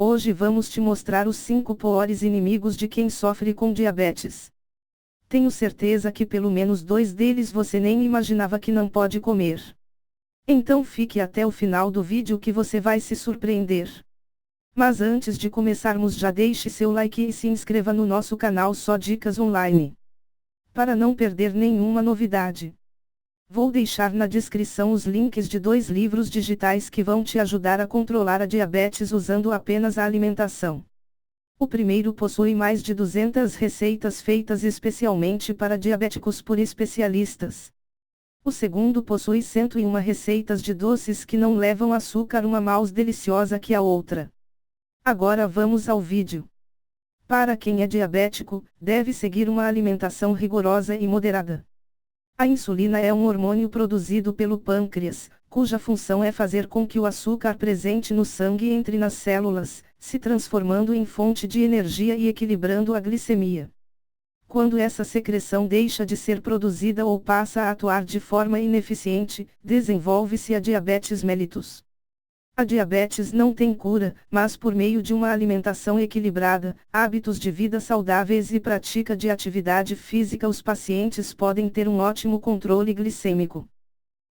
Hoje vamos te mostrar os 5 piores inimigos de quem sofre com diabetes. Tenho certeza que pelo menos 2 deles você nem imaginava que não pode comer. Então fique até o final do vídeo que você vai se surpreender. Mas antes de começarmos, já deixe seu like e se inscreva no nosso canal Só Dicas Online, para não perder nenhuma novidade. Vou deixar na descrição os links de 2 livros digitais que vão te ajudar a controlar a diabetes usando apenas a alimentação. O primeiro possui mais de 200 receitas feitas especialmente para diabéticos por especialistas. O segundo possui 101 receitas de doces que não levam açúcar, uma mais deliciosa que a outra. Agora vamos ao vídeo. Para quem é diabético, deve seguir uma alimentação rigorosa e moderada. A insulina é um hormônio produzido pelo pâncreas, cuja função é fazer com que o açúcar presente no sangue entre nas células, se transformando em fonte de energia e equilibrando a glicemia. Quando essa secreção deixa de ser produzida ou passa a atuar de forma ineficiente, desenvolve-se a diabetes mellitus. A diabetes não tem cura, mas por meio de uma alimentação equilibrada, hábitos de vida saudáveis e prática de atividade física, os pacientes podem ter um ótimo controle glicêmico.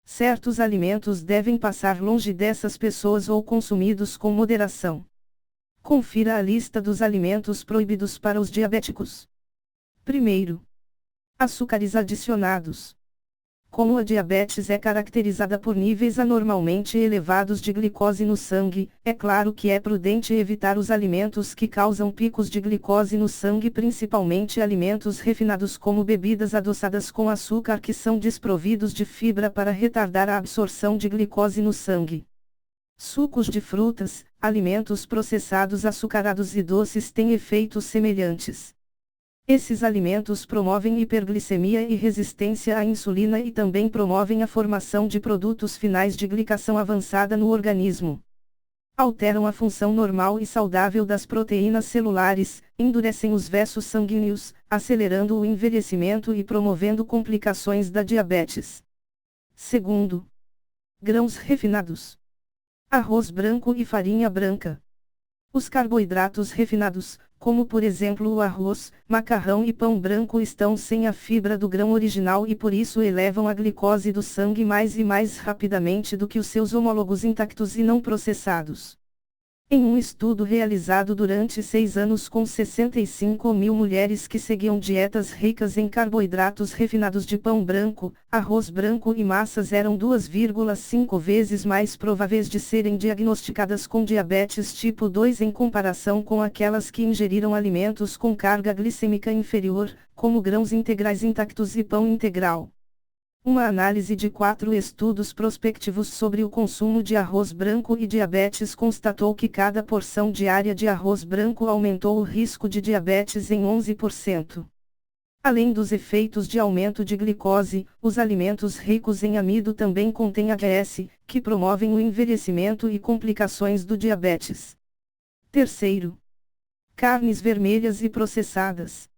Certos alimentos devem passar longe dessas pessoas ou consumidos com moderação. Confira a lista dos alimentos proibidos para os diabéticos. Primeiro, açúcares adicionados. Como a diabetes é caracterizada por níveis anormalmente elevados de glicose no sangue, é claro que é prudente evitar os alimentos que causam picos de glicose no sangue, principalmente alimentos refinados como bebidas adoçadas com açúcar que são desprovidos de fibra para retardar a absorção de glicose no sangue. Sucos de frutas, alimentos processados, açucarados e doces têm efeitos semelhantes. Esses alimentos promovem hiperglicemia e resistência à insulina e também promovem a formação de produtos finais de glicação avançada no organismo. Alteram a função normal e saudável das proteínas celulares, endurecem os vasos sanguíneos, acelerando o envelhecimento e promovendo complicações da diabetes. Segundo, grãos refinados. Arroz branco e farinha branca. Os carboidratos refinados, como por exemplo o arroz, macarrão e pão branco, estão sem a fibra do grão original e por isso elevam a glicose do sangue mais e mais rapidamente do que os seus homólogos intactos e não processados. Em um estudo realizado durante 6 anos com 65.000 mulheres que seguiam dietas ricas em carboidratos refinados de pão branco, arroz branco e massas, eram 2,5 vezes mais prováveis de serem diagnosticadas com diabetes tipo 2 em comparação com aquelas que ingeriram alimentos com carga glicêmica inferior, como grãos integrais intactos e pão integral. Uma análise de 4 estudos prospectivos sobre o consumo de arroz branco e diabetes constatou que cada porção diária de arroz branco aumentou o risco de diabetes em 11%. Além dos efeitos de aumento de glicose, os alimentos ricos em amido também contêm AGS, que promovem o envelhecimento e complicações do diabetes. Terceiro, carnes vermelhas e processadas.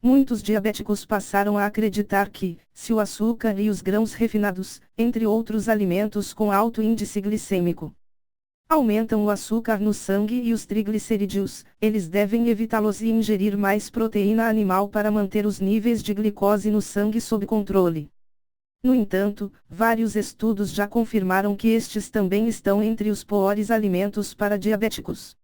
Muitos diabéticos passaram a acreditar que, se o açúcar e os grãos refinados, entre outros alimentos com alto índice glicêmico, aumentam o açúcar no sangue e os triglicerídeos, eles devem evitá-los e ingerir mais proteína animal para manter os níveis de glicose no sangue sob controle. No entanto, vários estudos já confirmaram que estes também estão entre os piores alimentos para diabéticos.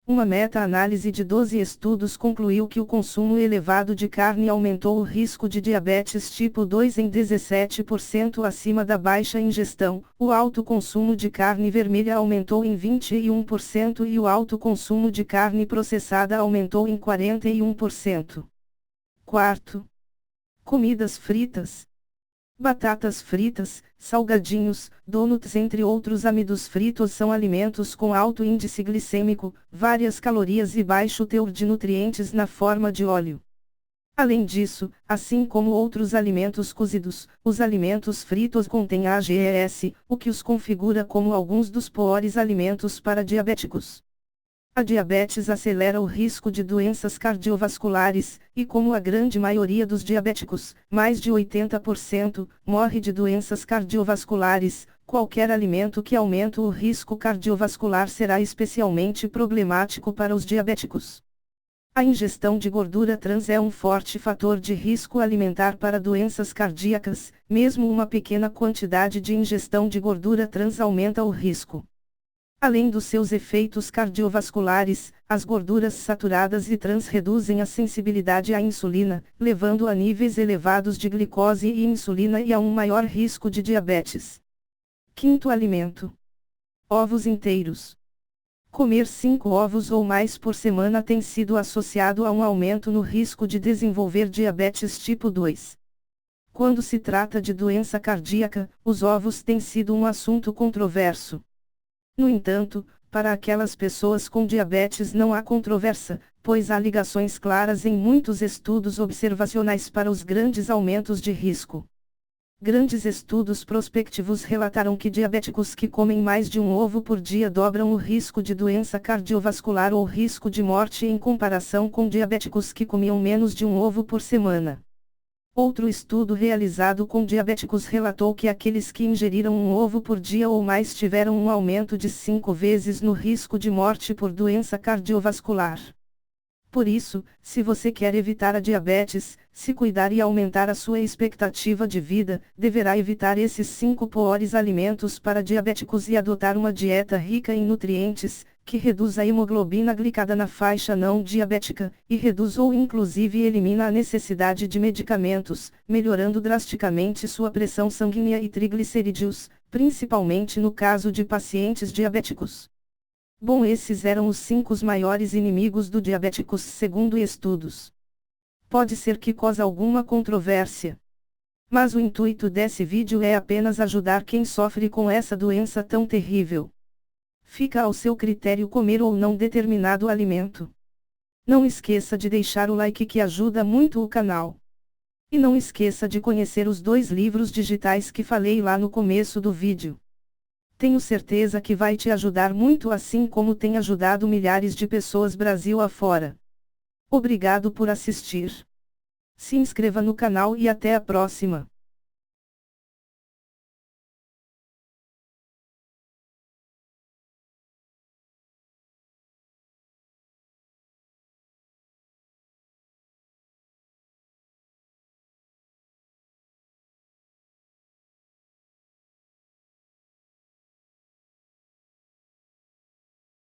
Uma meta-análise de 12 estudos concluiu que o consumo elevado de carne aumentou o risco de diabetes tipo 2 em 17% acima da baixa ingestão, o alto consumo de carne vermelha aumentou em 21% e o alto consumo de carne processada aumentou em 41%. Quarto, comidas fritas. Batatas fritas, salgadinhos, donuts, entre outros amidos fritos, são alimentos com alto índice glicêmico, várias calorias e baixo teor de nutrientes na forma de óleo. Além disso, assim como outros alimentos cozidos, os alimentos fritos contêm AGEs, o que os configura como alguns dos piores alimentos para diabéticos. A diabetes acelera o risco de doenças cardiovasculares, e como a grande maioria dos diabéticos, mais de 80%, morre de doenças cardiovasculares, Qualquer alimento que aumente o risco cardiovascular será especialmente problemático para os diabéticos. A ingestão de gordura trans é um forte fator de risco alimentar para doenças cardíacas, mesmo uma pequena quantidade de ingestão de gordura trans aumenta o risco. Além dos seus efeitos cardiovasculares, as gorduras saturadas e trans reduzem a sensibilidade à insulina, levando a níveis elevados de glicose e insulina e a um maior risco de diabetes. Quinto alimento: ovos inteiros. Comer 5 ovos ou mais por semana tem sido associado a um aumento no risco de desenvolver diabetes tipo 2. Quando se trata de doença cardíaca, os ovos têm sido um assunto controverso. No entanto, para aquelas pessoas com diabetes não há controvérsia, pois há ligações claras em muitos estudos observacionais para os grandes aumentos de risco. Grandes estudos prospectivos relataram que diabéticos que comem mais de um ovo por dia dobram o risco de doença cardiovascular ou risco de morte em comparação com diabéticos que comiam menos de um ovo por semana. Outro estudo realizado com diabéticos relatou que aqueles que ingeriram um ovo por dia ou mais tiveram um aumento de 5 vezes no risco de morte por doença cardiovascular. Por isso, se você quer evitar a diabetes, se cuidar e aumentar a sua expectativa de vida, deverá evitar esses 5 piores alimentos para diabéticos e adotar uma dieta rica em nutrientes, que reduz a hemoglobina glicada na faixa não diabética, e reduz ou inclusive elimina a necessidade de medicamentos, melhorando drasticamente sua pressão sanguínea e triglicerídeos, principalmente no caso de pacientes diabéticos. Bom, esses eram os 5 maiores inimigos do diabéticos segundo estudos. Pode ser que cause alguma controvérsia. Mas o intuito desse vídeo é apenas ajudar quem sofre com essa doença tão terrível. Fica ao seu critério comer ou não determinado alimento. Não esqueça de deixar o like que ajuda muito o canal. E não esqueça de conhecer os 2 livros digitais que falei lá no começo do vídeo. Tenho certeza que vai te ajudar muito, assim como tem ajudado milhares de pessoas Brasil afora. Obrigado por assistir. Se inscreva no canal e até a próxima.